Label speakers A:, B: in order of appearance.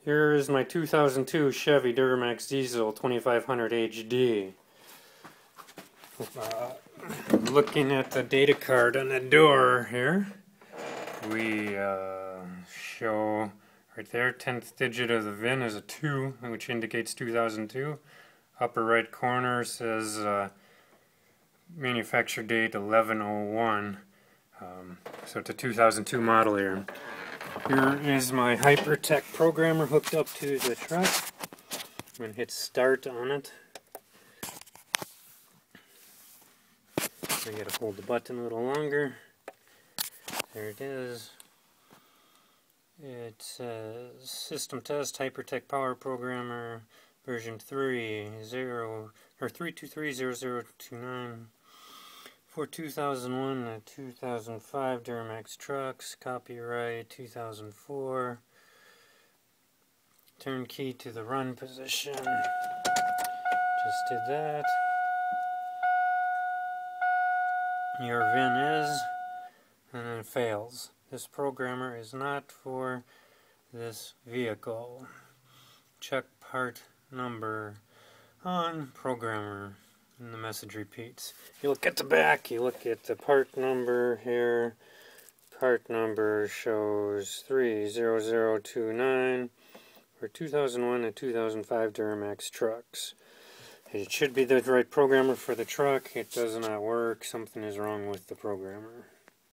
A: Here is my 2002 Chevy Duramax Diesel 2500 HD. Looking at the data card on the door here, we show right there, 10th digit of the VIN is a 2, which indicates 2002. Upper right corner says manufacture date 11/01. So it's a 2002 model here. Here is my Hypertech programmer hooked up to the truck. I'm going to hit start on it. I got to hold the button a little longer. There it is. It says System Test Hypertech Power Programmer version 3230029 for 2001 and 2005 Duramax trucks. Copyright 2004. Turn key to the run position. Just did that. Your VIN is, and then it fails. This programmer is not for this vehicle. Check part number on programmer, and the message repeats. You look at the back, you look at the part number here. Part number shows 30029 for 2001 and 2005 Duramax trucks. It should be the right programmer for the truck. It does not work. Something is wrong with the programmer.